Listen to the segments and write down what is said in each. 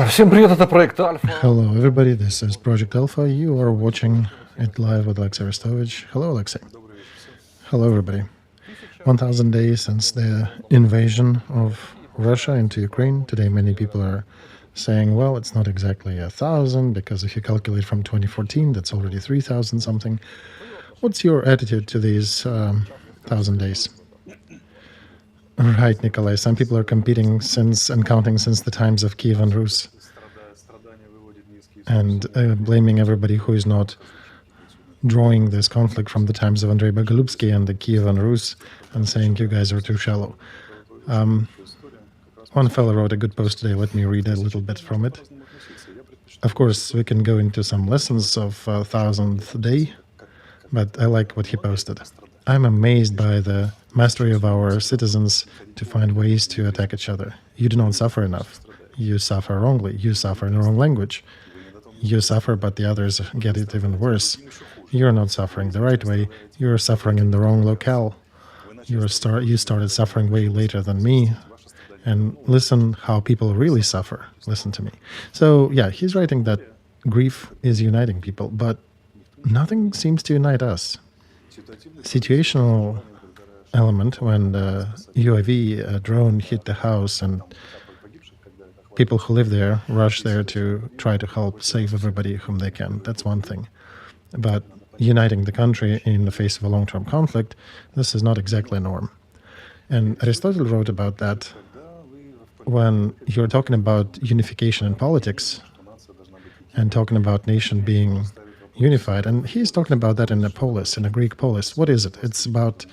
Всем привет, это проект Альфа. Hello, everybody. This is Project Alpha. You are watching it live with Alexey Arestovich. Hello, Alexey. Hello, everybody. 1,000 days since the invasion of Russia into Ukraine. Today, many people are saying, well, it's not exactly 1,000, because if you calculate from 2014, that's already 3,000 something. What's your attitude to these 1,000 days? Right, Nikolai. Some people are competing since and counting since the times of Kiev and Rus, and blaming everybody who is not drawing this conflict from the times of Andrei Bogolyubsky and the Kiev and Rus, and saying you guys are too shallow. One fellow wrote a good post today. Let me read a little bit from it. Of course, we can go into some lessons of 1,000th day, but I like what he posted. I'm amazed by the mastery of our citizens to find ways to attack each other. You do not suffer enough. You suffer wrongly. You suffer in the wrong language. You suffer, but the others get it even worse. You're not suffering the right way. You're suffering in the wrong locale. You started suffering way later than me. And listen how people really suffer. Listen to me. So yeah, he's writing that grief is uniting people, but nothing seems to unite us. Situational element, when the UAV drone hit the house and people who live there rush there to try to help save everybody whom they can, that's one thing. But uniting the country in the face of a long-term conflict, this is not exactly a norm. And Aristotle wrote about that when you're talking about unification in politics and talking about nation being unified, and he's talking about that in a polis, in a Greek polis. What is it? It's about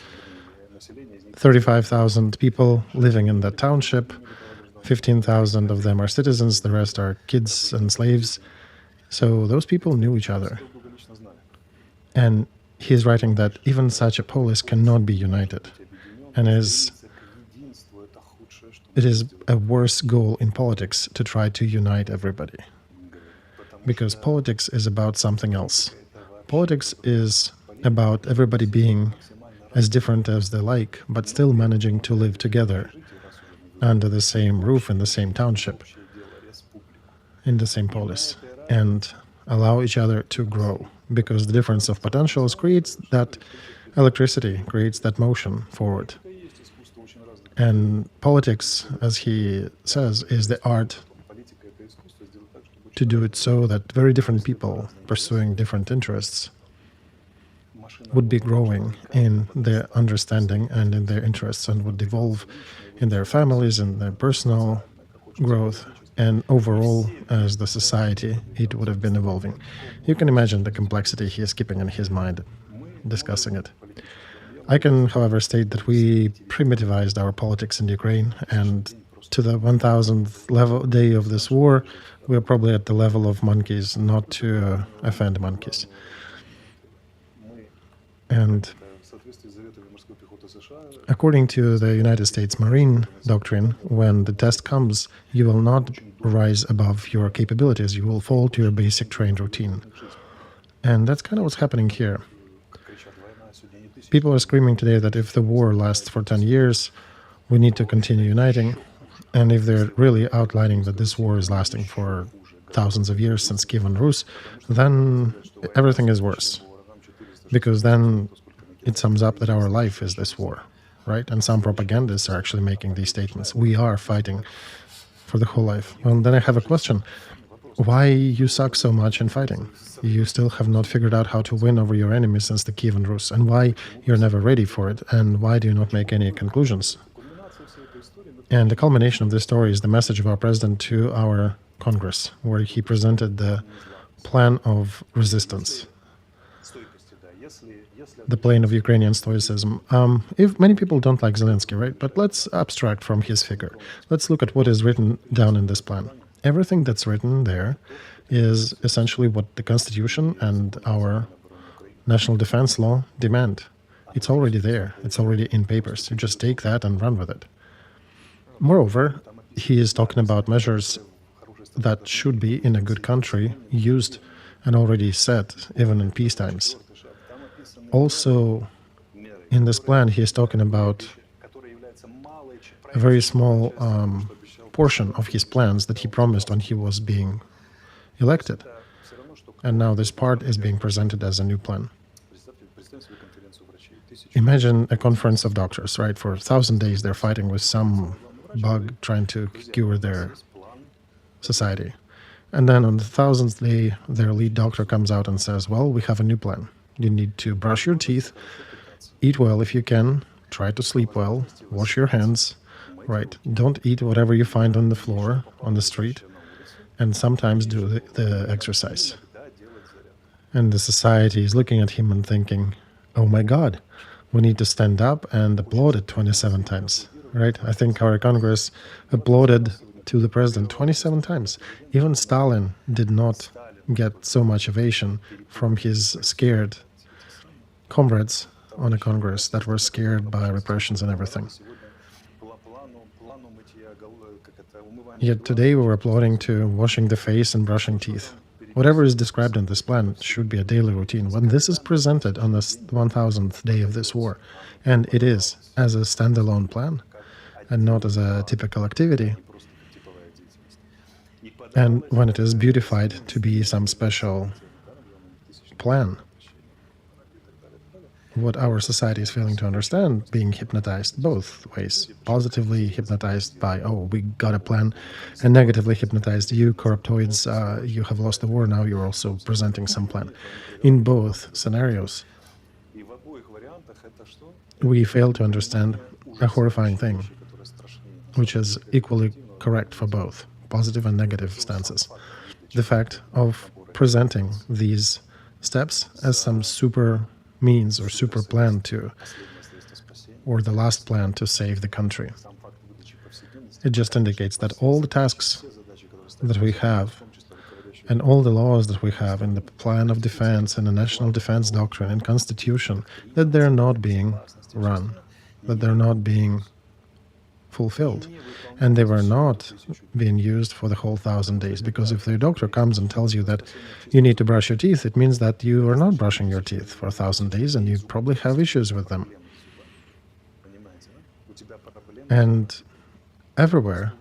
35,000 people living in that township. 15,000 of them are citizens, the rest are kids and slaves. So those people knew each other. And he's writing that even such a polis cannot be united, and it is a worse goal in politics to try to unite everybody. Because politics is about something else. Politics is about everybody being as different as they like, but still managing to live together under the same roof in the same township, in the same polis, and allow each other to grow. Because the difference of potentials creates that electricity, creates that motion forward. And politics, as he says, is the art to do it so that very different people pursuing different interests would be growing in their understanding and in their interests, and would evolve in their families and their personal growth, and overall as the society it would have been evolving. You can imagine the complexity he is keeping in his mind discussing it. I can, however, state that we primitivized our politics in Ukraine, and to the 1,000th day of this war, we're probably at the level of monkeys, not to offend monkeys. And according to the United States Marine doctrine, when the test comes, you will not rise above your capabilities, you will fall to your basic trained routine. And that's kind of what's happening here. People are screaming today that if the war lasts for 10 years, we need to continue uniting. And if they're really outlining that this war is lasting for thousands of years since Kiev and Rus, then everything is worse. Because then it sums up that our life is this war, right? And some propagandists are actually making these statements. We are fighting for the whole life. Well, then I have a question. Why you suck so much in fighting? You still have not figured out how to win over your enemy since the Kiev and Rus, and why you're never ready for it, and why do you not make any conclusions? And the culmination of this story is the message of our president to our Congress, where he presented the plan of resistance, the plan of Ukrainian stoicism. If many people don't like Zelensky, right? But let's abstract from his figure. Let's look at what is written down in this plan. Everything that's written there is essentially what the Constitution and our national defense law demand. It's already there. It's already in papers. You just take that and run with it. Moreover, he is talking about measures that should be in a good country used and already set even in peace times. Also, in this plan, he is talking about a very small portion of his plans that he promised when he was being elected. And now this part is being presented as a new plan. Imagine a conference of doctors, right? For 1,000 days, they're fighting with some bug trying to cure their society. And then on the 1,000th day, their lead doctor comes out and says, well, we have a new plan. You need to brush your teeth, eat well if you can, try to sleep well, wash your hands, right? Don't eat whatever you find on the floor, on the street, and sometimes do the exercise. And the society is looking at him and thinking, oh my God, we need to stand up and applaud it 27 times, right? I think our Congress applauded to the president 27 times. Even Stalin did not get so much ovation from his scared comrades on a Congress that were scared by repressions and everything. Yet today we were applauding to washing the face and brushing teeth. Whatever is described in this plan should be a daily routine. When this is presented on the 1000th day of this war, and it is as a standalone plan and not as a typical activity, and when it is beautified to be some special plan, what our society is failing to understand, being hypnotized both ways, positively hypnotized by, oh, we got a plan, and negatively hypnotized, you corruptoids, you have lost the war, now you're also presenting some plan. In both scenarios, we fail to understand a horrifying thing, which is equally correct for both positive and negative stances. The fact of presenting these steps as some super means or super plan to, or the last plan to save the country. It just indicates that all the tasks that we have and all the laws that we have in the plan of defense and the national defense doctrine and constitution, that they're not being run, that they're not being fulfilled. And they were not being used for the whole 1,000 days, because if the doctor comes and tells you that you need to brush your teeth, it means that you are not brushing your teeth for 1,000 days and you probably have issues with them. And everywhere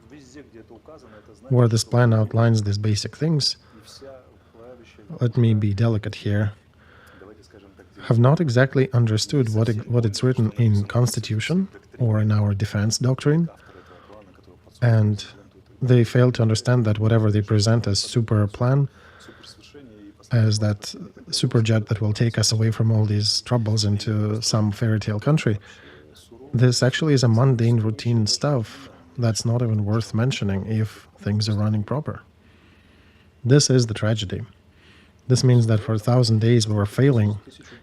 where this plan outlines these basic things, let me be delicate here, have not exactly understood what it's written in Constitution or in our defense doctrine, and they fail to understand that whatever they present as super plan, as that super jet that will take us away from all these troubles into some fairy tale country, this actually is a mundane routine stuff that's not even worth mentioning if things are running proper. This is the tragedy. This means that for 1,000 days we were failing,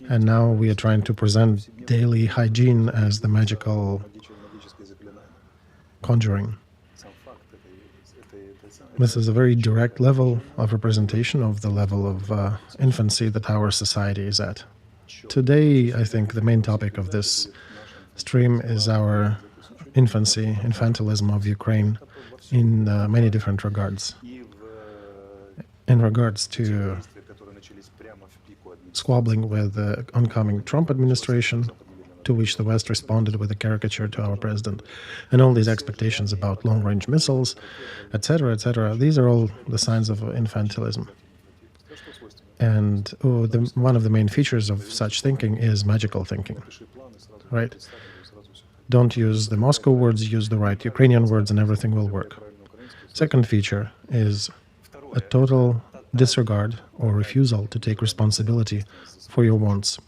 and now we are trying to present daily hygiene as the magical conjuring. This is a very direct level of representation of the level of infancy that our society is at. Today, I think the main topic of this stream is our infancy, infantilism of Ukraine in many different regards. In regards to squabbling with the oncoming Trump administration, to which the West responded with a caricature to our president, and all these expectations about long-range missiles, etc., etc. These are all the signs of infantilism. And one of the main features of such thinking is magical thinking, right? Don't use the Moscow words, use the right Ukrainian words, and everything will work. Second feature is a total disregard or refusal to take responsibility for your wants.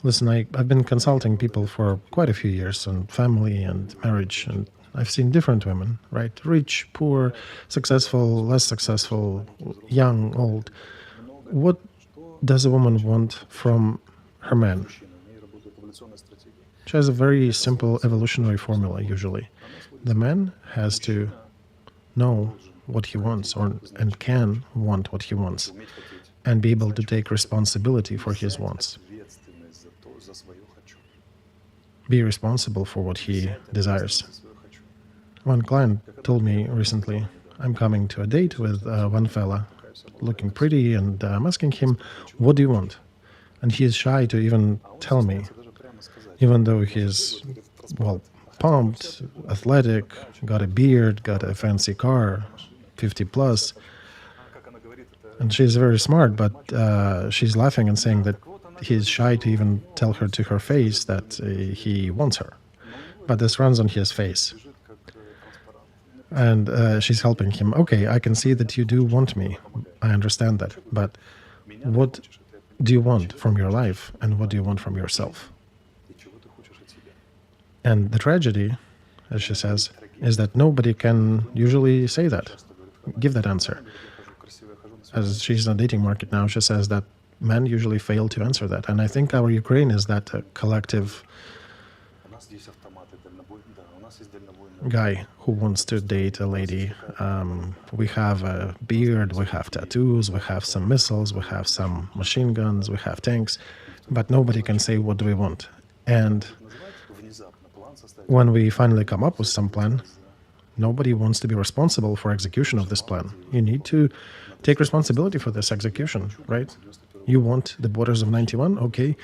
Listen, I've been consulting people for quite a few years on family and marriage, and I've seen different women, right? Rich, poor, successful, less successful, young, old. What does a woman want from her man? She has a very simple evolutionary formula, usually. The man has to know what he wants, and can want what he wants, and be able to take responsibility for his wants. Be responsible for what he desires. One client told me recently, I'm coming to a date with one fella, looking pretty, and I'm asking him, what do you want? And he is shy to even tell me, even though he is, well, pumped, athletic, got a beard, got a fancy car, 50 plus. And she's very smart, but she's laughing and saying that he's shy to even tell her to her face that he wants her. But this runs on his face. And she's helping him. Okay, I can see that you do want me. I understand that. But what do you want from your life? And what do you want from yourself? And the tragedy, as she says, is that nobody can usually say that, give that answer. As she's in the dating market now, she says that men usually fail to answer that. And I think our Ukraine is that collective guy who wants to date a lady. We have a beard, we have tattoos, we have some missiles, we have some machine guns, we have tanks, but nobody can say what do we want. And when we finally come up with some plan, nobody wants to be responsible for execution of this plan. You need to take responsibility for this execution, right? You want the borders of 91? Okay.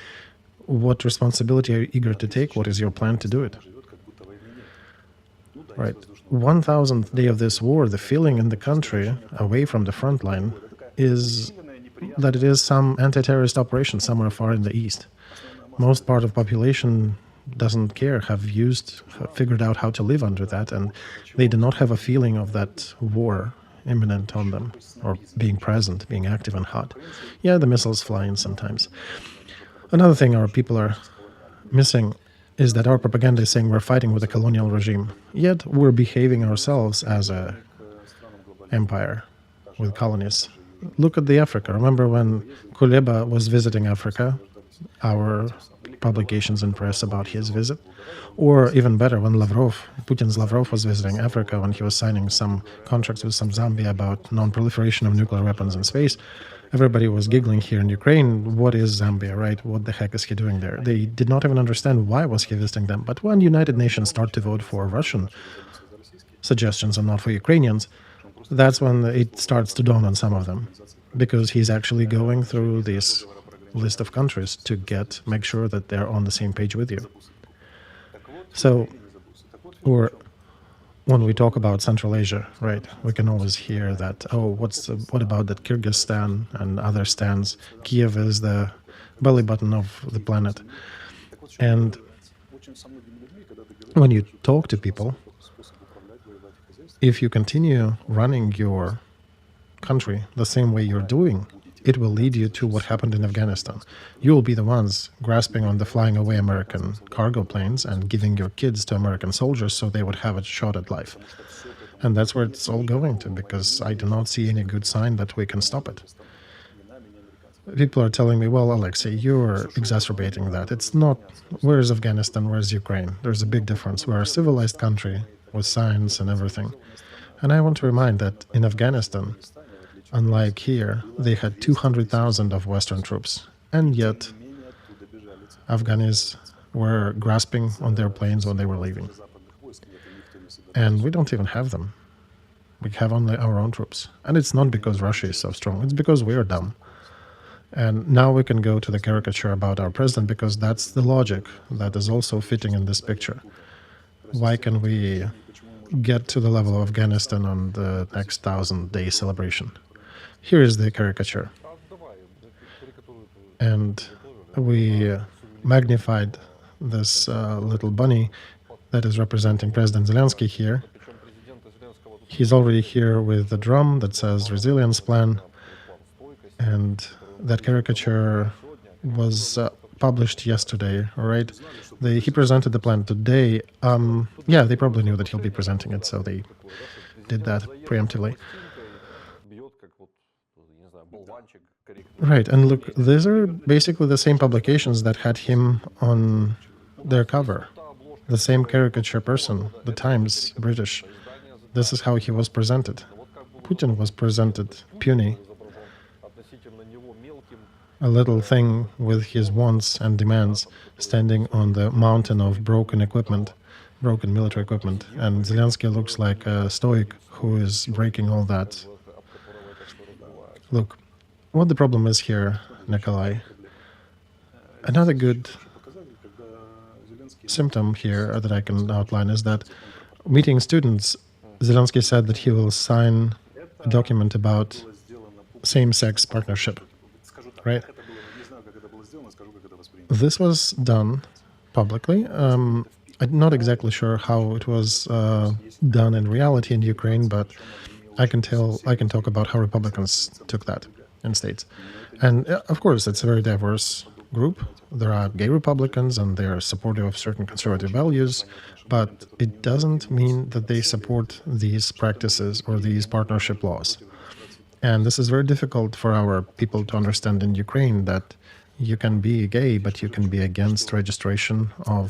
What responsibility are you eager to take? What is your plan to do it? Right. 1000th day of this war, the feeling in the country, away from the front line, is that it is some anti-terrorist operation somewhere far in the east. Most part of population doesn't care, have figured out how to live under that, and they do not have a feeling of that war imminent on them, or being present, being active and hot. Yeah, the missiles fly in sometimes. Another thing our people are missing is that our propaganda is saying we're fighting with a colonial regime, yet we're behaving ourselves as a empire with colonies. Look at the Africa. Remember when Kuleba was visiting Africa, our publications and press about his visit? Or even better, when Putin's Lavrov was visiting Africa, when he was signing some contracts with some Zambia about non-proliferation of nuclear weapons in space, everybody was giggling here in Ukraine, what is Zambia, right? What the heck is he doing there? They did not even understand why was he visiting them. But when United Nations start to vote for Russian suggestions and not for Ukrainians, that's when it starts to dawn on some of them, because he's actually going through this list of countries to make sure that they're on the same page with you. So, or when we talk about Central Asia, right, we can always hear that, oh, what about that Kyrgyzstan and other stands? Kiev is the belly button of the planet. And when you talk to people, if you continue running your country the same way you're doing, it will lead you to what happened in Afghanistan. You will be the ones grasping on the flying away American cargo planes and giving your kids to American soldiers so they would have a shot at life. And that's where it's all going to, because I do not see any good sign that we can stop it. People are telling me, well, Alexey, you're exacerbating that. It's not, where's Afghanistan, where's Ukraine? There's a big difference. We're a civilized country with science and everything. And I want to remind that in Afghanistan, unlike here, they had 200,000 of Western troops, and yet Afghans were grasping on their planes when they were leaving. And we don't even have them. We have only our own troops. And it's not because Russia is so strong, it's because we're dumb. And now we can go to the caricature about our president, because that's the logic that is also fitting in this picture. Why can we get to the level of Afghanistan on the next 1000-day celebration? Here is the caricature. And we magnified this little bunny that is representing President Zelensky here. He's already here with the drum that says resilience plan. And that caricature was published yesterday, all right? He presented the plan today. Yeah, they probably knew that he'll be presenting it, so they did that preemptively. Right, and look, these are basically the same publications that had him on their cover. The same caricature person, the Times, British. This is how he was presented. Putin was presented puny. A little thing with his wants and demands standing on the mountain of broken equipment, broken military equipment. And Zelensky looks like a stoic who is breaking all that. Look, what the problem is here, Nikolai, another good symptom here that I can outline is that meeting students, Zelensky said that he will sign a document about same-sex partnership, right? This was done publicly. I'm not exactly sure how it was done in reality in Ukraine, but I can talk about how Republicans took that in states. And of course, it's a very diverse group. There are gay Republicans and they are supportive of certain conservative values, but it doesn't mean that they support these practices or these partnership laws. And this is very difficult for our people to understand in Ukraine, that you can be gay, but you can be against registration of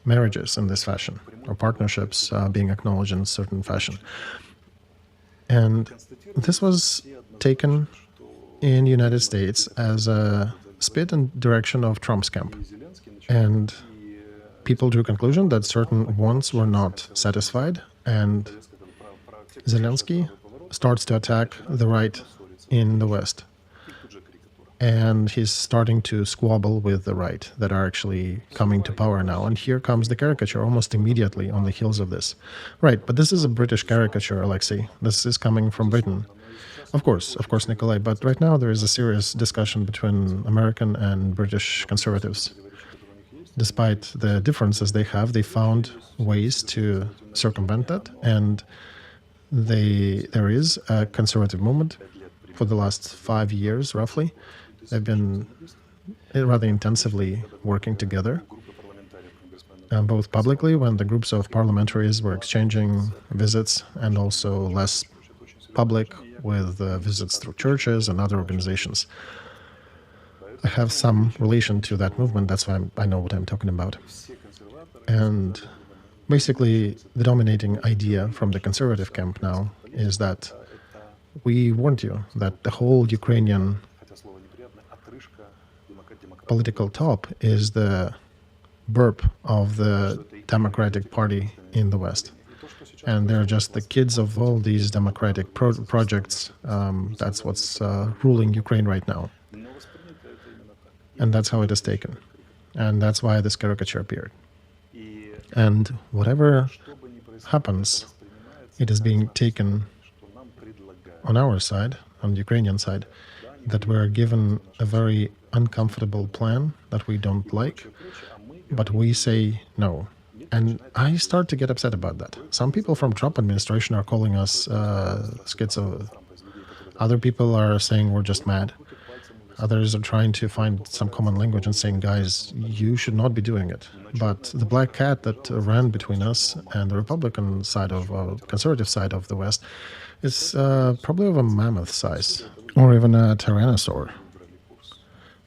marriages in this fashion, or partnerships being acknowledged in a certain fashion. And this was taken in the United States as a spit in direction of Trump's camp. And people drew conclusion that certain wants were not satisfied, and Zelensky starts to attack the right in the West. And he's starting to squabble with the right that are actually coming to power now. And here comes the caricature almost immediately on the heels of this. Right, but this is a British caricature, Alexey. This is coming from Britain. Of course, Nikolai, but right now there is a serious discussion between American and British conservatives. Despite the differences they have, they found ways to circumvent that, and there is a conservative movement for the last 5 years, roughly. They've been rather intensively working together, both publicly when the groups of parliamentaries were exchanging visits, and also less public with visits through churches and other organizations. I have some relation to that movement, that's why I know what I'm talking about. And basically, the dominating idea from the conservative camp now is that we warned you that the whole Ukrainian political top is the burp of the Democratic Party in the West. And they're just the kids of all these democratic projects. That's what's ruling Ukraine right now. And that's how it is taken. And that's why this caricature appeared. And whatever happens, it is being taken on our side, on the Ukrainian side, that we're given a very uncomfortable plan that we don't like, but we say no. And I start to get upset about that. Some people from Trump administration are calling us schizo. Other people are saying we're just mad. Others are trying to find some common language and saying, guys, you should not be doing it. But the black cat that ran between us and the Republican side of, conservative side of the West is probably of a mammoth size, or even a tyrannosaur,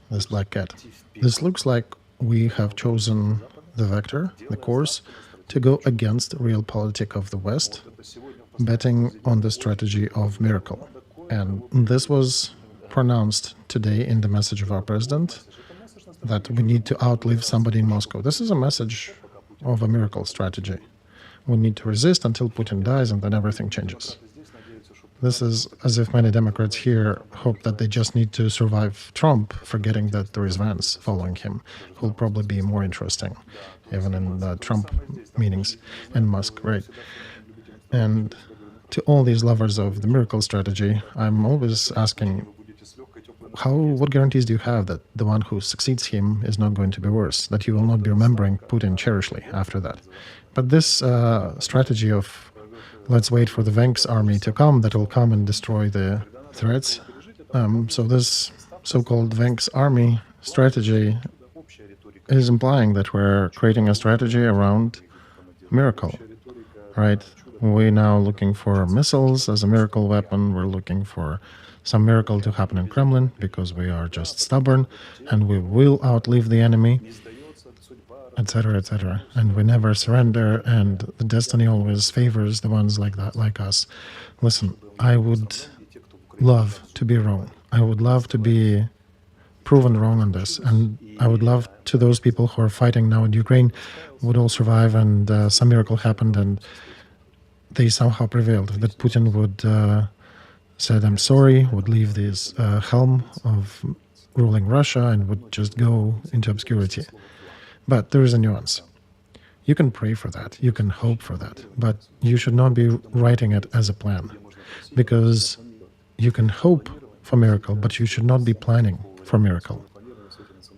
this black cat. This looks like we have chosen the vector, the course, to go against realpolitik of the West, betting on the strategy of miracle. And this was pronounced today in the message of our president, that we need to outlive somebody in Moscow. This is a message of a miracle strategy. We need to resist until Putin dies, and then everything changes. This is as if many Democrats here hope that they just need to survive Trump, forgetting that there is Vance following him, who will probably be more interesting, even in the Trump meetings, and Musk, right? And to all these lovers of the miracle strategy, I'm always asking, what guarantees do you have that the one who succeeds him is not going to be worse, that you will not be remembering Putin cherishly after that? But this strategy of let's wait for the Venks army to come, that will come and destroy the threats. So this so-called Venks army strategy is implying that we're creating a strategy around miracle, right? We're now looking for missiles as a miracle weapon. We're looking for some miracle to happen in Kremlin because we are just stubborn and we will outlive the enemy, etc., etc. And we never surrender, and the destiny always favors the ones like that, like us. Listen, I would love to be wrong. I would love to be proven wrong on this, and I would love to those people who are fighting now in Ukraine would all survive, and some miracle happened, and they somehow prevailed. That Putin would said, "I'm sorry," would leave this helm of ruling Russia and would just go into obscurity. But there is a nuance. You can pray for that, you can hope for that, but you should not be writing it as a plan, because you can hope for miracle, but you should not be planning for miracle.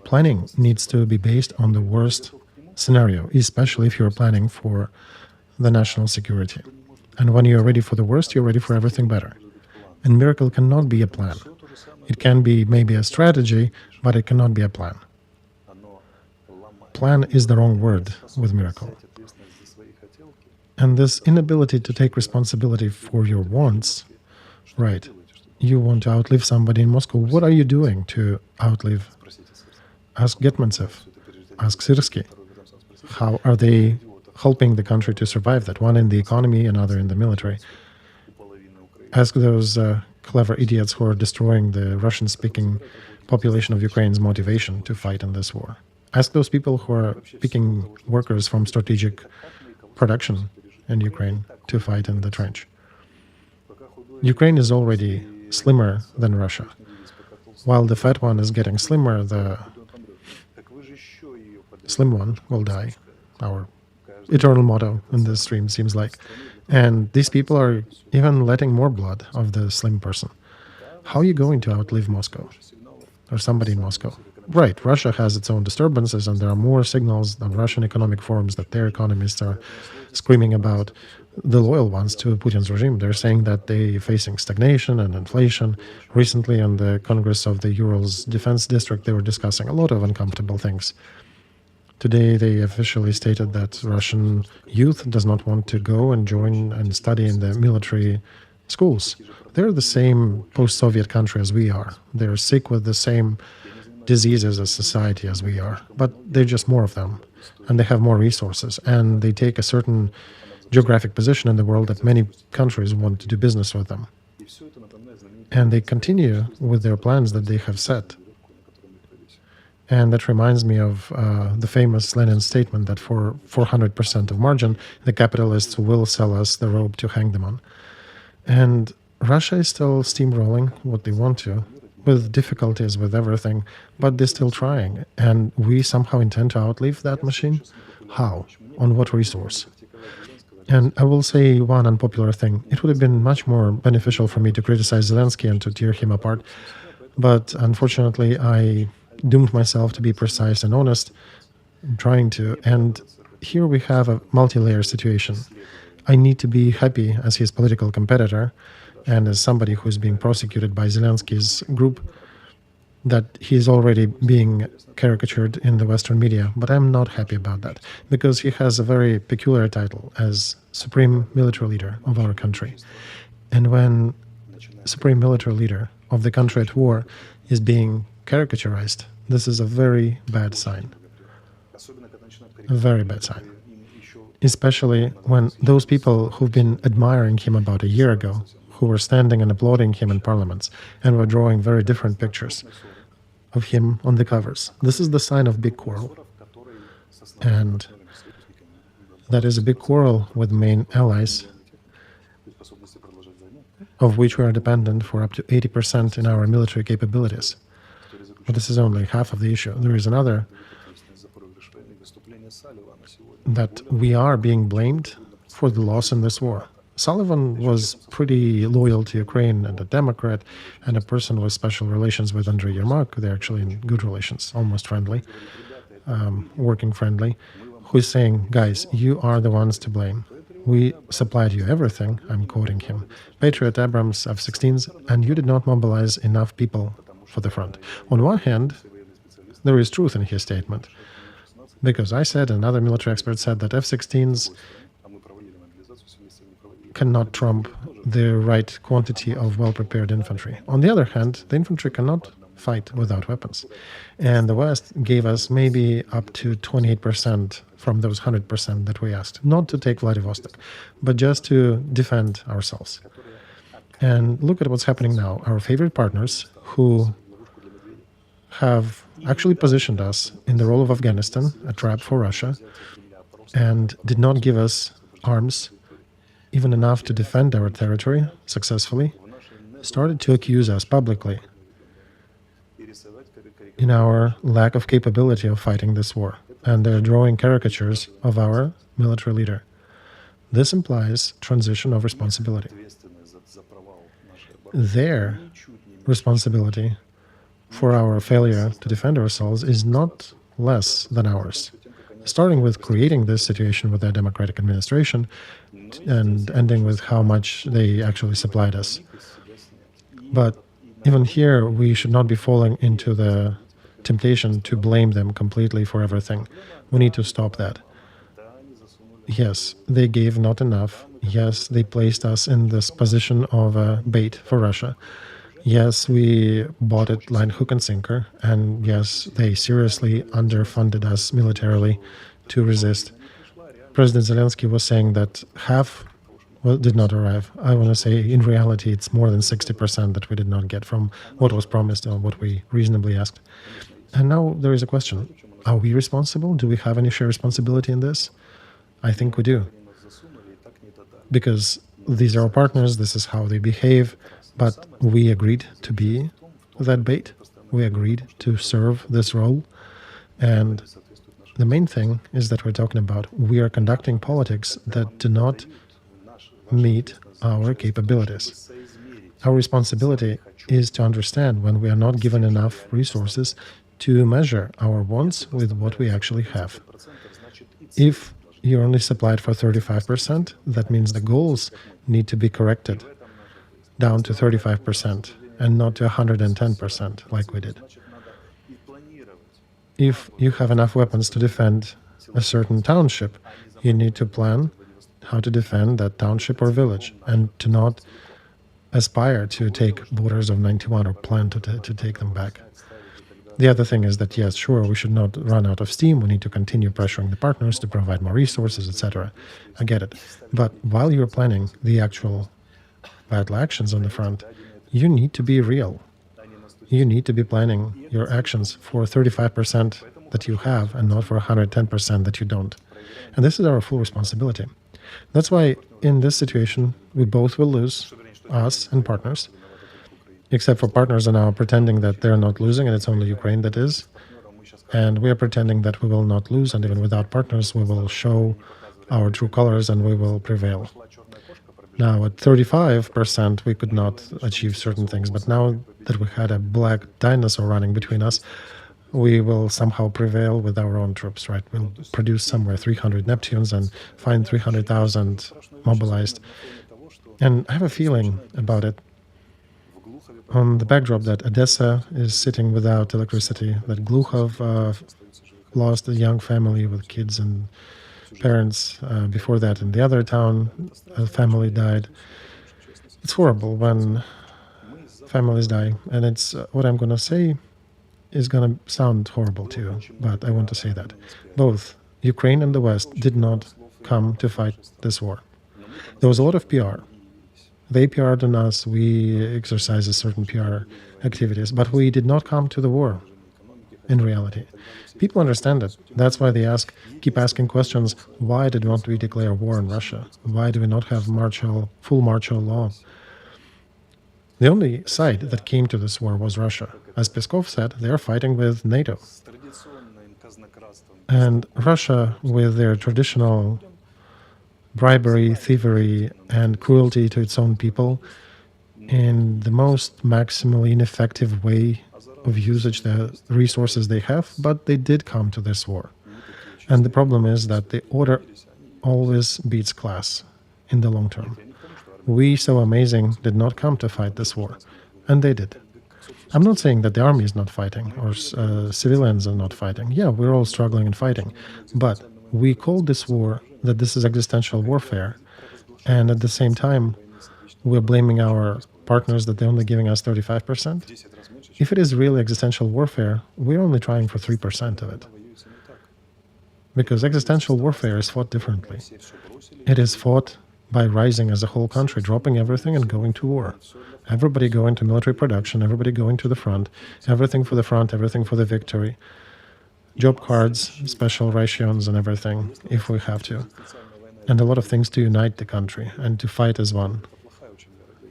Planning needs to be based on the worst scenario, especially if you're planning for the national security. And when you're ready for the worst, you're ready for everything better. And miracle cannot be a plan. It can be maybe a strategy, but it cannot be a plan. Plan is the wrong word with miracle. And this inability to take responsibility for your wants, right? You want to outlive somebody in Moscow. What are you doing to outlive? Ask Getmantsev, ask Sirsky. How are they helping the country to survive that? One in the economy, another in the military. Ask those clever idiots who are destroying the Russian-speaking population of Ukraine's motivation to fight in this war. Ask those people who are picking workers from strategic production in Ukraine to fight in the trench. Ukraine is already slimmer than Russia. While the fat one is getting slimmer, the slim one will die. Our eternal motto in this stream seems like. And these people are even letting more blood of the slim person. How are you going to outlive Moscow? Or somebody in Moscow? Right, Russia has its own disturbances, and there are more signals on Russian economic forums that their economists are screaming about, the loyal ones to Putin's regime. They're saying that they're facing stagnation and inflation. Recently, in the Congress of the Urals Defense District, they were discussing a lot of uncomfortable things. Today, they officially stated that Russian youth does not want to go and join and study in the military schools. They're the same post-Soviet country as we are. They're sick with the same diseases as society as we are, but they're just more of them, and they have more resources, and they take a certain geographic position in the world that many countries want to do business with them. And they continue with their plans that they have set. And that reminds me of the famous Lenin statement that for 400% of margin, the capitalists will sell us the rope to hang them on. And Russia is still steamrolling what they want to, with difficulties with everything, but they're still trying. And we somehow intend to outlive that machine? How? On what resource? And I will say one unpopular thing. It would have been much more beneficial for me to criticize Zelensky and to tear him apart. But unfortunately, I doomed myself to be precise and honest, trying to. And here we have a multi-layer situation. I need to be happy as his political competitor and as somebody who is being prosecuted by Zelensky's group that he is already being caricatured in the Western media. But I'm not happy about that, because he has a very peculiar title as Supreme Military Leader of our country. And when Supreme Military Leader of the country at war is being caricaturized, this is a very bad sign. A very bad sign. Especially when those people who've been admiring him about a year ago, who were standing and applauding him in parliaments and were drawing very different pictures of him on the covers. This is the sign of big quarrel. And that is a big quarrel with main allies, of which we are dependent for up to 80% in our military capabilities. But this is only half of the issue. There is another, that we are being blamed for the loss in this war. Sullivan was pretty loyal to Ukraine and a Democrat and a person with special relations with Andrei Yermak. They're actually in good relations, almost friendly, working friendly, who's saying, guys, you are the ones to blame. We supplied you everything, I'm quoting him, Patriot Abrams F-16s, and you did not mobilize enough people for the front. On one hand, there is truth in his statement, because I said, and other military experts said, that F-16s cannot trump the right quantity of well-prepared infantry. On the other hand, the infantry cannot fight without weapons. And the West gave us maybe up to 28% from those 100% that we asked. Not to take Vladivostok, but just to defend ourselves. And look at what's happening now. Our favorite partners, who have actually positioned us in the role of Afghanistan, a trap for Russia, and did not give us arms even enough to defend our territory successfully, started to accuse us publicly in our lack of capability of fighting this war. and they're drawing caricatures of our military leader. This implies transition of responsibility. Their responsibility for our failure to defend ourselves is not less than ours. Starting with creating this situation with their democratic administration and ending with how much they actually supplied us. But even here, we should not be falling into the temptation to blame them completely for everything. We need to stop that. Yes, they gave not enough. Yes, they placed us in this position of a bait for Russia. Yes, we bought it line, hook, and sinker. And yes, they seriously underfunded us militarily to resist. President Zelensky was saying that half did not arrive. I want to say, in reality, it's more than 60% that we did not get from what was promised or what we reasonably asked. And now there is a question. Are we responsible? Do we have any share responsibility in this? I think we do. Because these are our partners, this is how they behave, but we agreed to be that bait. We agreed to serve this role. And the main thing is that we're talking about we are conducting politics that do not meet our capabilities. Our responsibility is to understand when we are not given enough resources to measure our wants with what we actually have. If you're only supplied for 35%, that means the goals need to be corrected down to 35% and not to 110% like we did. If you have enough weapons to defend a certain township, you need to plan how to defend that township or village and to not aspire to take borders of 91 or plan to take them back. The other thing is that, yes, sure, we should not run out of steam. We need to continue pressuring the partners to provide more resources, etc. I get it. But while you're planning the actual battle actions on the front, you need to be real. You need to be planning your actions for 35% that you have and not for 110% that you don't. And this is our full responsibility. That's why in this situation, we both will lose, us and partners, except for partners are now pretending that they're not losing and it's only Ukraine that is. And we are pretending that we will not lose, and even without partners, we will show our true colors and we will prevail. Now, at 35%, we could not achieve certain things, but now that we had a black dinosaur running between us, we will somehow prevail with our own troops, right? We'll produce somewhere 300 Neptunes and find 300,000 mobilized. And I have a feeling about it on the backdrop that Odessa is sitting without electricity, that Glukhov lost a young family with kids and parents. Before that, in the other town, a family died. It's horrible when families die. And it's what I'm going to say is going to sound horrible to you, but I want to say that. Both Ukraine and the West did not come to fight this war. There was a lot of PR. They PR'd on us, we exercised certain PR activities, but we did not come to the war in reality. People understand it. That's why they keep asking questions, why did not we declare war on Russia? Why do we not have full martial law? The only side that came to this war was Russia. As Peskov said, they are fighting with NATO. And Russia, with their traditional bribery, thievery, and cruelty to its own people, in the most maximally ineffective way of usage the resources they have, but they did come to this war. And the problem is that the order always beats class in the long term. We, so amazing, did not come to fight this war, and they did. I'm not saying that the army is not fighting or civilians are not fighting. Yeah, we're all struggling and fighting, but we called this war that this is existential warfare, and at the same time, we're blaming our partners that they're only giving us 35%. If it is really existential warfare, we're only trying for 3% of it. Because existential warfare is fought differently. It is fought by rising as a whole country, dropping everything and going to war. Everybody going to military production, everybody going to the front, everything for the front, everything for the victory. Job cards, special rations and everything, if we have to. And a lot of things to unite the country and to fight as one.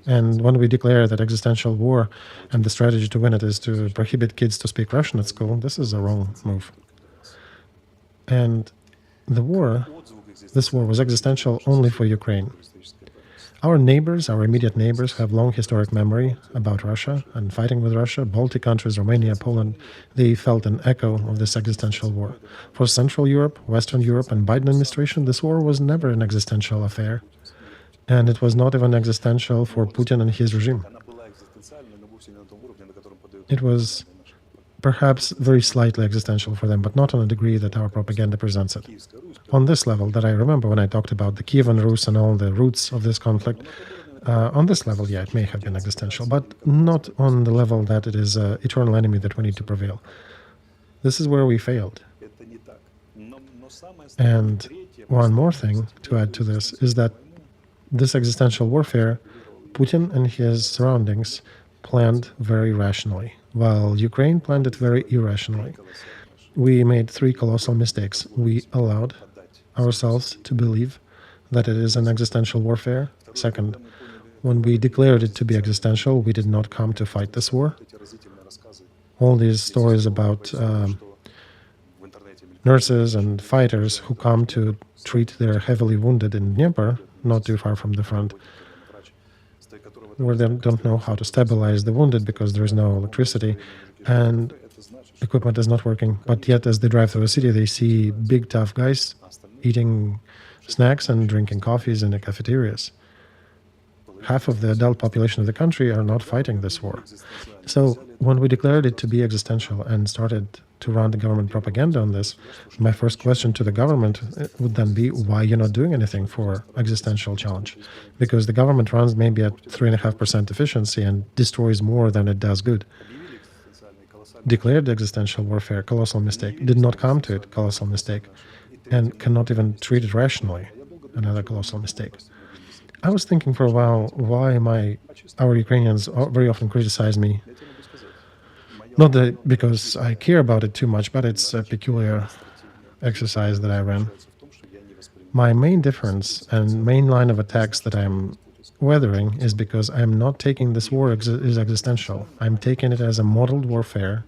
And when we declare that existential war and the strategy to win it is to prohibit kids to speak Russian at school, this is a wrong move. And this war was existential only for Ukraine. Our neighbors, our immediate neighbors, have long historic memory about Russia and fighting with Russia. Baltic countries, Romania, Poland, they felt an echo of this existential war. For Central Europe, Western Europe, and Biden administration, this war was never an existential affair. And it was not even existential for Putin and his regime. It was perhaps very slightly existential for them, but not on a degree that our propaganda presents it. On this level that I remember when I talked about the Kievan Rus and all the roots of this conflict, on this level, yeah, it may have been existential, but not on the level that it is an eternal enemy that we need to prevail. This is where we failed. And one more thing to add to this is that this existential warfare, Putin and his surroundings planned very rationally, while Ukraine planned it very irrationally. We made three colossal mistakes. We allowed ourselves to believe that it is an existential warfare. Second, when we declared it to be existential, we did not come to fight this war. All these stories about nurses and fighters who come to treat their heavily wounded in Dnieper, not too far from the front, where they don't know how to stabilize the wounded because there is no electricity and equipment is not working. But yet, as they drive through the city, they see big, tough guys eating snacks and drinking coffees in the cafeterias. Half of the adult population of the country are not fighting this war. So when we declared it to be existential and started to run the government propaganda on this, my first question to the government would then be, why you're not doing anything for existential challenge? Because the government runs maybe at 3.5% efficiency and destroys more than it does good. Declared existential warfare, colossal mistake. Did not come to it, colossal mistake. And cannot even treat it rationally, another colossal mistake. I was thinking for a while why our Ukrainians very often criticize me. Not that because I care about it too much, but it's a peculiar exercise that I ran. My main difference and main line of attacks that I'm weathering is because I'm not taking this war as existential. I'm taking it as a modeled warfare,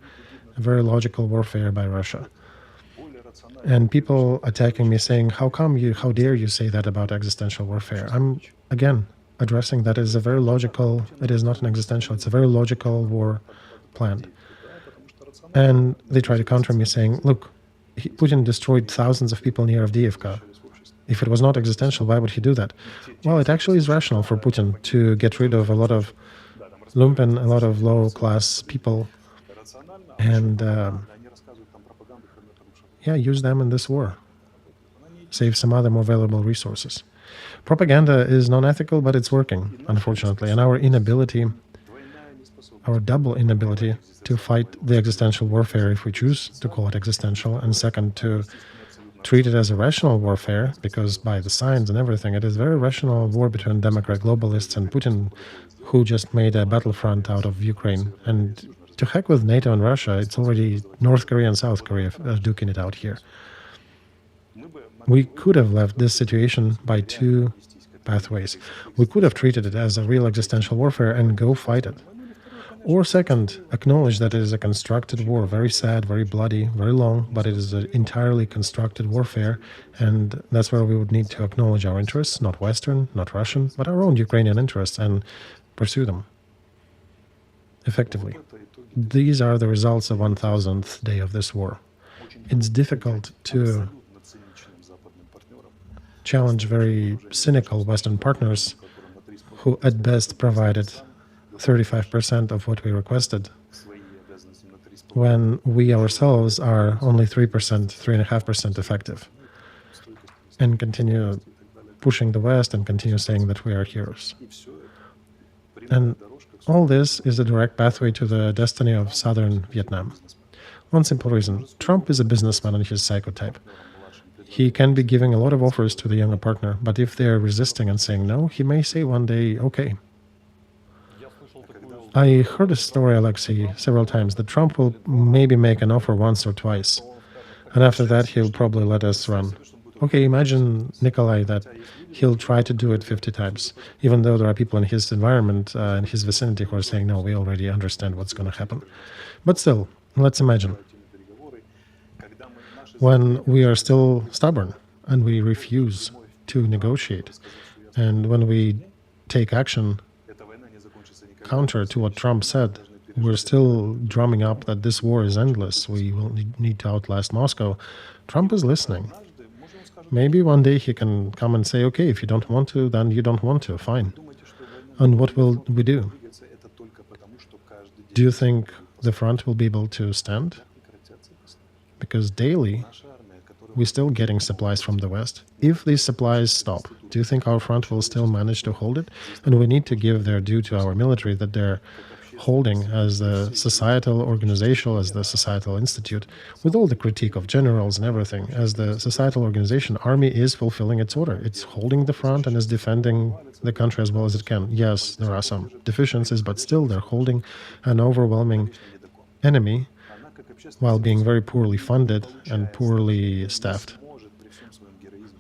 a very logical warfare by Russia. And people attacking me saying, how dare you say that about existential warfare? I'm, again, addressing that as a very logical, it is not an existential, it's a very logical war planned. And they try to counter me saying, look, Putin destroyed thousands of people near Avdiivka. If it was not existential, why would he do that? Well, it actually is rational for Putin to get rid of a lot of lumpen, a lot of low-class people, and use them in this war. Save some other more valuable resources. Propaganda is non-ethical, but it's working, unfortunately. And our double inability to fight the existential warfare, if we choose to call it existential, and second, to treat it as a rational warfare, because by the signs and everything, it is a very rational war between Democrat globalists and Putin, who just made a battlefront out of Ukraine. And to heck with NATO and Russia, it's already North Korea and South Korea duking it out here. We could have left this situation by two pathways. We could have treated it as a real existential warfare and go fight it. Or second, acknowledge that it is a constructed war, very sad, very bloody, very long, but it is an entirely constructed warfare, and that's where we would need to acknowledge our interests, not Western, not Russian, but our own Ukrainian interests, and pursue them effectively. These are the results of 1000th day of this war. It's difficult to challenge very cynical Western partners who at best provided 35% of what we requested, when we ourselves are only 3%, 3.5% effective, and continue pushing the West and continue saying that we are heroes. And all this is a direct pathway to the destiny of southern Vietnam. One simple reason: Trump is a businessman and his psychotype. He can be giving a lot of offers to the younger partner, but if they're resisting and saying no, he may say one day, okay. I heard a story, Alexey, several times, that Trump will maybe make an offer once or twice, and after that he'll probably let us run. Okay, imagine Nikolai, that he'll try to do it 50 times, even though there are people in his environment, in his vicinity, who are saying, no, we already understand what's going to happen. But still, let's imagine. when we are still stubborn and we refuse to negotiate, and when we take action counter to what Trump said, we're still drumming up that this war is endless, we will need to outlast Moscow. Trump is listening. Maybe one day he can come and say, okay, if you don't want to, then you don't want to, fine. And what will we do? Do you think the front will be able to stand? Because daily, we're still getting supplies from the West. If these supplies stop, do you think our front will still manage to hold it? And we need to give their due to our military that they're holding as the societal organization, as the societal institute, with all the critique of generals and everything, as the societal organization, army is fulfilling its order. It's holding the front and is defending the country as well as it can. Yes, there are some deficiencies, but still they're holding an overwhelming enemy while being very poorly funded and poorly staffed.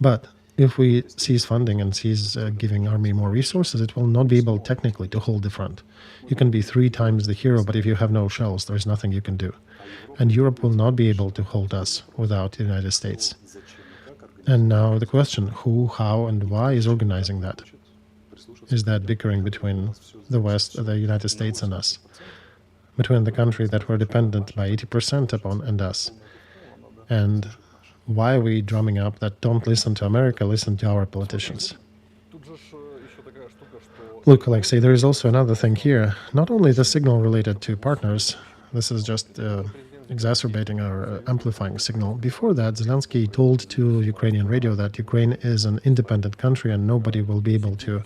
But if we cease funding and cease giving army more resources, it will not be able technically to hold the front. You can be 3 times the hero, but if you have no shells, there's nothing you can do. And Europe will not be able to hold us without the United States. And now the question, who, how, and why is organizing that? Is that bickering between the West, the United States, and us? Between the country that we're dependent by 80% upon and us? And why are we drumming up that don't listen to America, listen to our politicians? Look, Alexey, there is also another thing here. Not only the signal related to partners, this is just exacerbating or amplifying signal. Before that, Zelensky told to Ukrainian radio that Ukraine is an independent country and nobody will be able to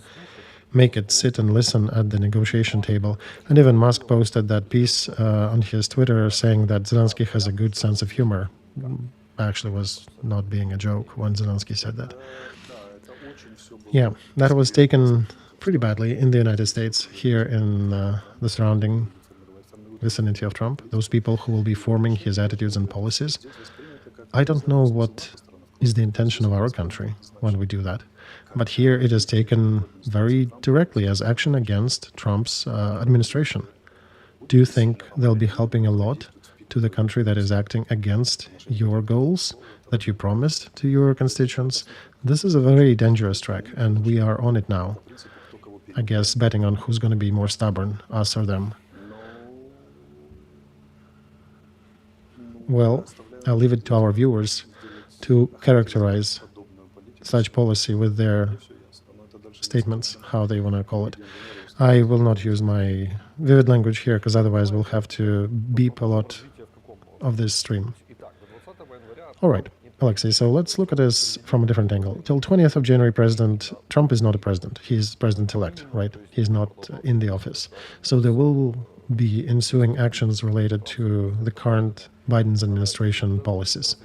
make it sit and listen at the negotiation table. And even Musk posted that piece on his Twitter saying that Zelensky has a good sense of humor. Actually was not being a joke when Zelensky said that. Yeah, that was taken pretty badly in the United States, here in the surrounding vicinity of Trump, those people who will be forming his attitudes and policies. I don't know what is the intention of our country when we do that, but here it is taken very directly as action against Trump's administration. Do you think they'll be helping a lot to the country that is acting against your goals that you promised to your constituents? This is a very dangerous track, and we are on it now. I guess betting on who's going to be more stubborn, us or them. Well, I'll leave it to our viewers to characterize such policy with their statements, how they want to call it. I will not use my vivid language here, because otherwise we'll have to beep a lot of this stream. All right, Alexey, so let's look at this from a different angle. Till 20th of January, President Trump is not a president. He's president-elect, right? He's not in the office. So there will be ensuing actions related to the current Biden's administration policies.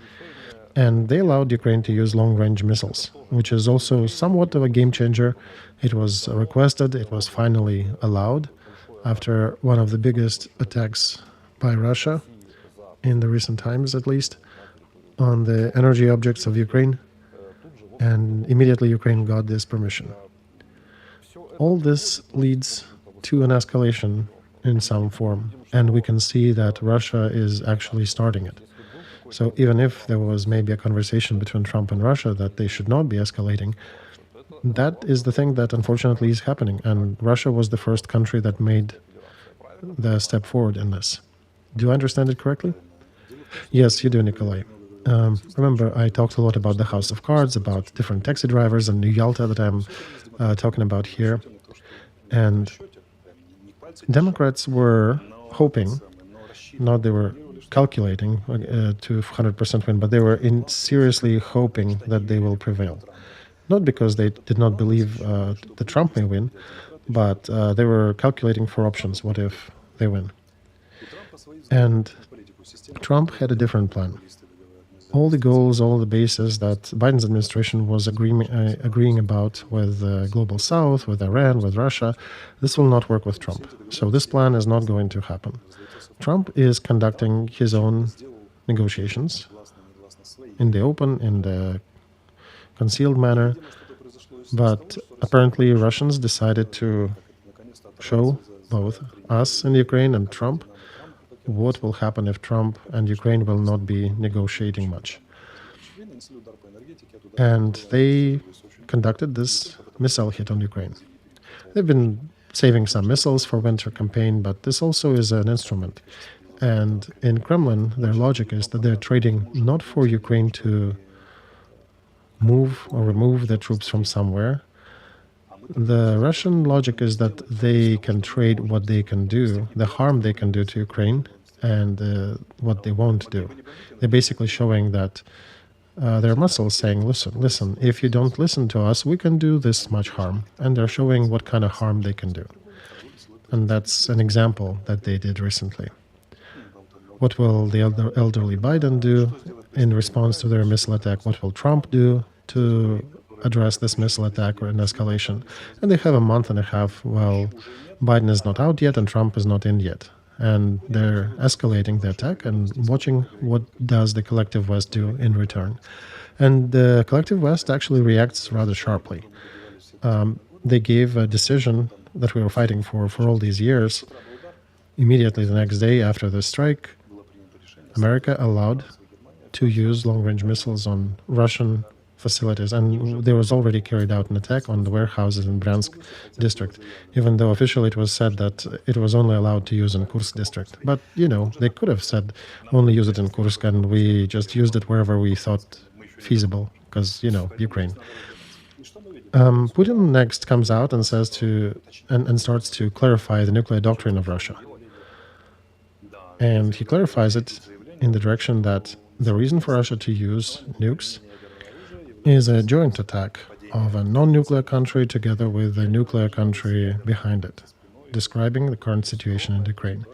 And they allowed Ukraine to use long-range missiles, which is also somewhat of a game changer. It was requested, it was finally allowed after one of the biggest attacks by Russia in the recent times, at least, on the energy objects of Ukraine, and immediately Ukraine got this permission. All this leads to an escalation in some form, and we can see that Russia is actually starting it. So even if there was maybe a conversation between Trump and Russia that they should not be escalating, that is the thing that unfortunately is happening, and Russia was the first country that made the step forward in this. Do I understand it correctly? Yes, you do, Nikolai. Remember, I talked a lot about the House of Cards, about different taxi drivers and New Yalta that I'm talking about here. And Democrats were hoping, not they were calculating to 100% win, but they were seriously hoping that they will prevail. Not because they did not believe that Trump may win, but they were calculating for options. What if they win? And Trump had a different plan. All the goals, all the bases that Biden's administration was agreeing about with the Global South, with Iran, with Russia, this will not work with Trump. So this plan is not going to happen. Trump is conducting his own negotiations in the open, in the concealed manner, but apparently Russians decided to show both us in Ukraine and Trump what will happen if Trump and Ukraine will not be negotiating much. And they conducted this missile hit on Ukraine. They've been saving some missiles for winter campaign, but this also is an instrument. And in Kremlin, their logic is that they're trading not for Ukraine to move or remove the troops from somewhere. The Russian logic is that they can trade what they can do, the harm they can do to Ukraine, and what they won't do. They're basically showing that their muscles saying, listen, if you don't listen to us, we can do this much harm. And they're showing what kind of harm they can do. And that's an example that they did recently. What will the elderly Biden do in response to their missile attack? What will Trump do to address this missile attack or an escalation? And they have a month and a half while Biden is not out yet and Trump is not in yet. And they're escalating the attack and watching what does the collective West do in return. And the collective West actually reacts rather sharply. They gave a decision that we were fighting for all these years. Immediately the next day after the strike, America allowed to use long-range missiles on Russian facilities, and there was already carried out an attack on the warehouses in Bryansk district, even though officially it was said that it was only allowed to use in Kursk district. But, they could have said only use it in Kursk, and we just used it wherever we thought feasible, because, Ukraine. Putin next comes out and says and starts to clarify the nuclear doctrine of Russia. And he clarifies it in the direction that the reason for Russia to use nukes is a joint attack of a non-nuclear country together with a nuclear country behind it, describing the current situation in Ukraine.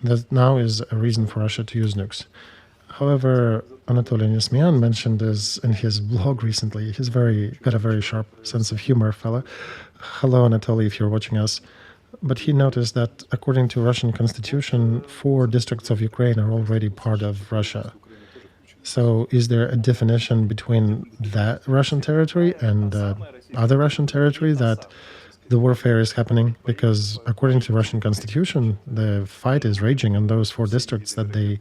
That now is a reason for Russia to use nukes. However, Anatoly Nesmian mentioned this in his blog recently. He's got a very sharp sense of humor, fella. Hello, Anatoly, if you're watching us. But he noticed that according to Russian constitution, 4 districts of Ukraine are already part of Russia. So is there a definition between that Russian territory and other Russian territory that the warfare is happening? Because according to Russian constitution, the fight is raging in those 4 districts that they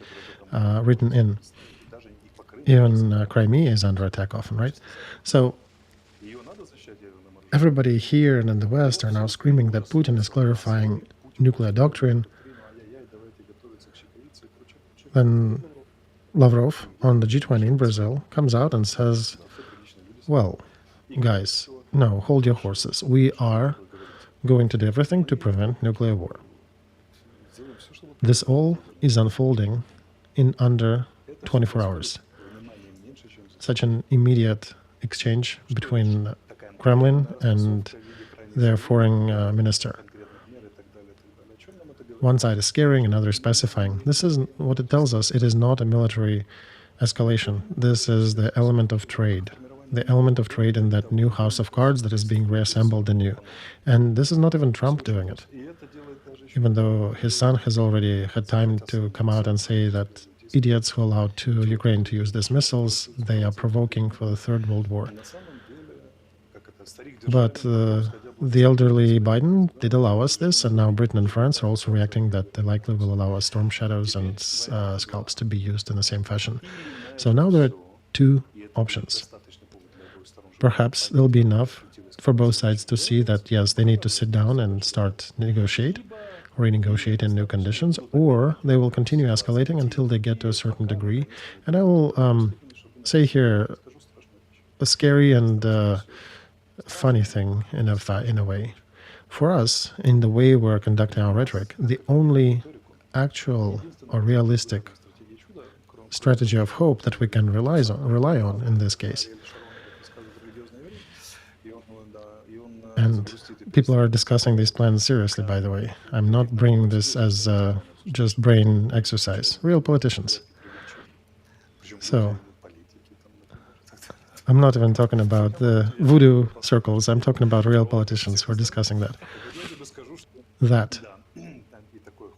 written in. Even Crimea is under attack often, right? So everybody here and in the West are now screaming that Putin is clarifying nuclear doctrine. Then Lavrov on the G20 in Brazil comes out and says, well, guys, no, hold your horses. We are going to do everything to prevent nuclear war. This all is unfolding in under 24 hours. Such an immediate exchange between Kremlin and their foreign minister. One side is scaring, another is specifying. This is what it tells us. It is not a military escalation. This is the element of trade. The element of trade in that new house of cards that is being reassembled anew. And this is not even Trump doing it. Even though his son has already had time to come out and say that idiots who allowed to Ukraine to use these missiles, they are provoking for the Third World War. But the elderly Biden did allow us this, and now Britain and France are also reacting that they likely will allow us storm shadows and scalps to be used in the same fashion. So now there are 2 options. Perhaps there'll be enough for both sides to see that, yes, they need to sit down and start renegotiate in new conditions, or they will continue escalating until they get to a certain degree. And I will say here a scary and funny thing in a way. For us, in the way we're conducting our rhetoric, the only actual or realistic strategy of hope that we can rely on in this case. And people are discussing these plans seriously, by the way. I'm not bringing this as just brain exercise. Real politicians. So I'm not even talking about the voodoo circles. I'm talking about real politicians who are discussing that. That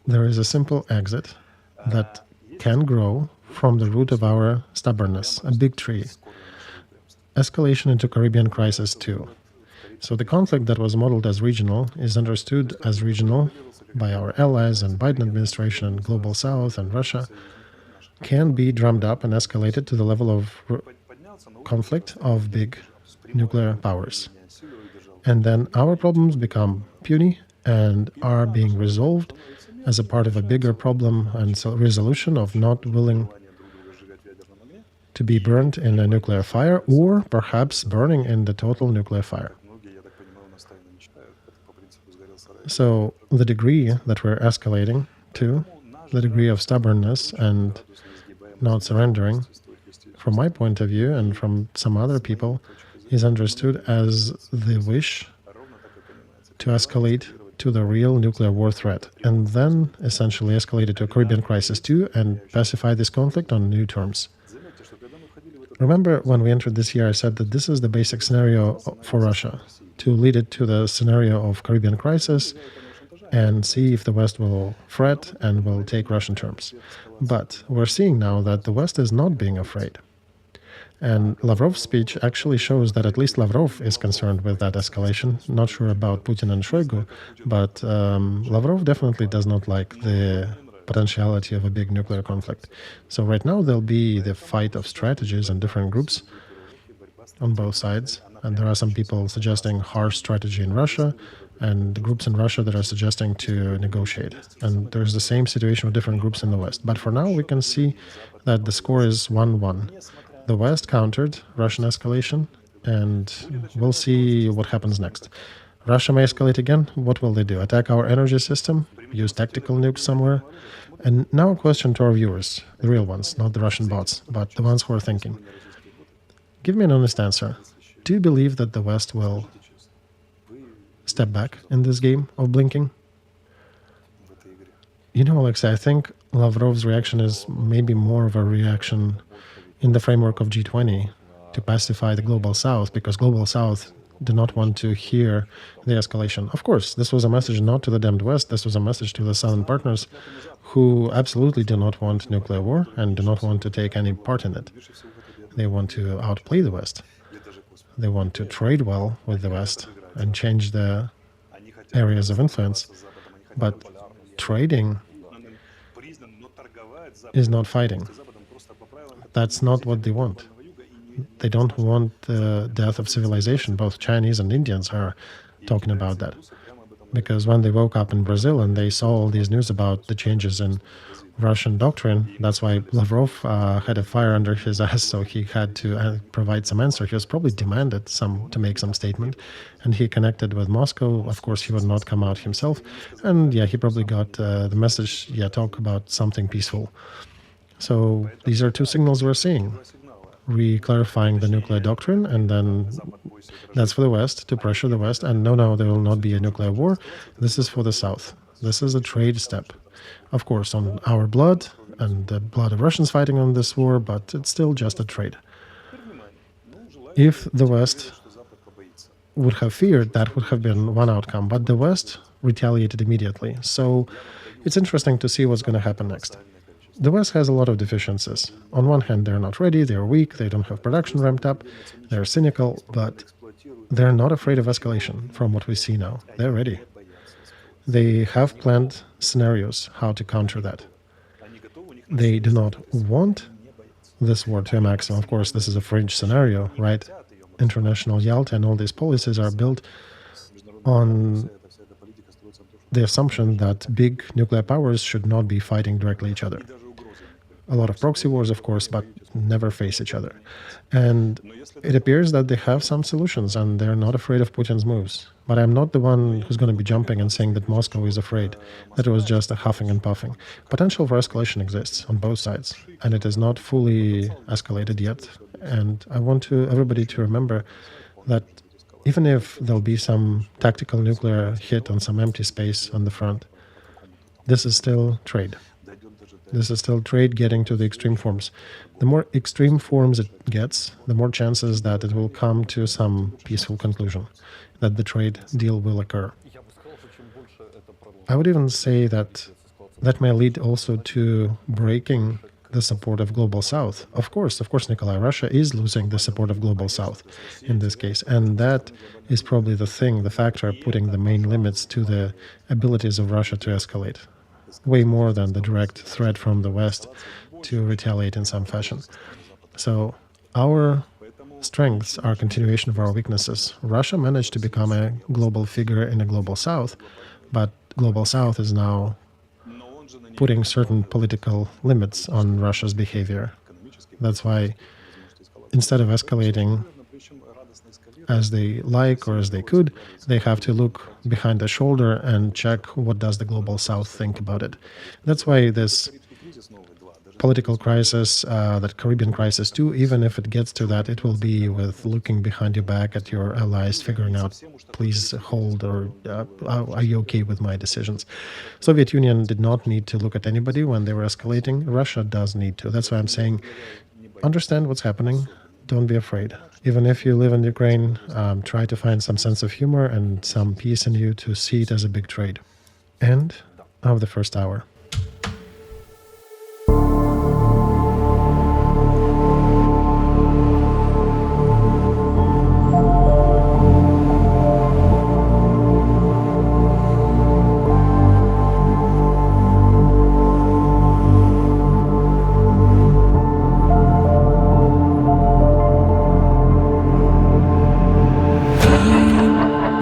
there is a simple exit that can grow from the root of our stubbornness, a big tree. Escalation into Caribbean crisis too. So the conflict that was modeled as regional is understood as regional by our allies and Biden administration and Global South and Russia, can be drummed up and escalated to the level of conflict of big nuclear powers. And then our problems become puny and are being resolved as a part of a bigger problem and resolution of not willing to be burned in a nuclear fire, or perhaps burning in the total nuclear fire. So the degree that we're escalating to, the degree of stubbornness and not surrendering, from my point of view and from some other people, is understood as the wish to escalate to the real nuclear war threat, and then essentially escalate it to a Caribbean crisis too, and pacify this conflict on new terms. Remember when we entered this year, I said that this is the basic scenario for Russia, to lead it to the scenario of Caribbean crisis and see if the West will fret and will take Russian terms. But we're seeing now that the West is not being afraid. And Lavrov's speech actually shows that at least Lavrov is concerned with that escalation. Not sure about Putin and Shoigu, but Lavrov definitely does not like the potentiality of a big nuclear conflict. So right now there'll be the fight of strategies and different groups on both sides. And there are some people suggesting harsh strategy in Russia, and groups in Russia that are suggesting to negotiate. And there's the same situation with different groups in the West. But for now, we can see that the score is 1-1. The West countered Russian escalation, and we'll see what happens next. Russia may escalate again. What will they do? Attack our energy system? Use tactical nukes somewhere? And now a question to our viewers, the real ones, not the Russian bots, but the ones who are thinking. Give me an honest answer. Do you believe that the West will step back in this game of blinking? You know, Alexey, I think Lavrov's reaction is maybe more of a reaction in the framework of G20 to pacify the Global South, because Global South do not want to hear the escalation. Of course, this was a message not to the damned West, this was a message to the Southern partners who absolutely do not want nuclear war and do not want to take any part in it. They want to outplay the West. They want to trade well with the West and change the areas of influence. But trading is not fighting. That's not what they want. They don't want the death of civilization. Both Chinese and Indians are talking about that. Because when they woke up in Brazil and they saw all these news about the changes in Russian doctrine, that's why Lavrov had a fire under his ass, so he had to provide some answer. He was probably demanded to make some statement, and he connected with Moscow. Of course, he would not come out himself, and yeah, he probably got the message, talk about something peaceful. So these are two signals we're seeing. Re-clarifying the nuclear doctrine, and then that's for the West, to pressure the West, and no, there will not be a nuclear war. This is for the South. This is a trade step. Of course, on our blood and the blood of Russians fighting on this war, but it's still just a trade. If the West would have feared, that would have been one outcome, but the West retaliated immediately. So it's interesting to see what's going to happen next. The West has a lot of deficiencies. On one hand, they're not ready, they're weak, they don't have production ramped up, they're cynical, but they're not afraid of escalation from what we see now. They're ready. They have planned scenarios how to counter that. They do not want this war to a maximum. Of course, this is a fringe scenario, right? International Yalta and all these policies are built on the assumption that big nuclear powers should not be fighting directly each other. A lot of proxy wars, of course, but never face each other. And it appears that they have some solutions and they're not afraid of Putin's moves. But I'm not the one who's going to be jumping and saying that Moscow is afraid, that it was just a huffing and puffing. Potential for escalation exists on both sides, and it is not fully escalated yet. And I want everybody to remember that even if there'll be some tactical nuclear hit on some empty space on the front, this is still trade. This is still trade getting to the extreme forms. The more extreme forms it gets, the more chances that it will come to some peaceful conclusion, that the trade deal will occur. I would even say that that may lead also to breaking the support of global South. Of course, Nikolai, Russia is losing the support of global South in this case. And that is probably the factor putting the main limits to the abilities of Russia to escalate, way more than the direct threat from the West to retaliate in some fashion. So our strengths are continuation of our weaknesses. Russia managed to become a global figure in a global South, but global South is now putting certain political limits on Russia's behavior. That's why instead of escalating as they like or as they could, they have to look behind the shoulder and check what does the global South think about it. That's why this political crisis, that Caribbean crisis too, even if it gets to that, it will be with looking behind your back at your allies, figuring out, please hold, or are you okay with my decisions? Soviet Union did not need to look at anybody when they were escalating. Russia does need to. That's why I'm saying, understand what's happening. Don't be afraid. Even if you live in Ukraine, try to find some sense of humor and some peace in you to see it as a big trade. End of the first hour.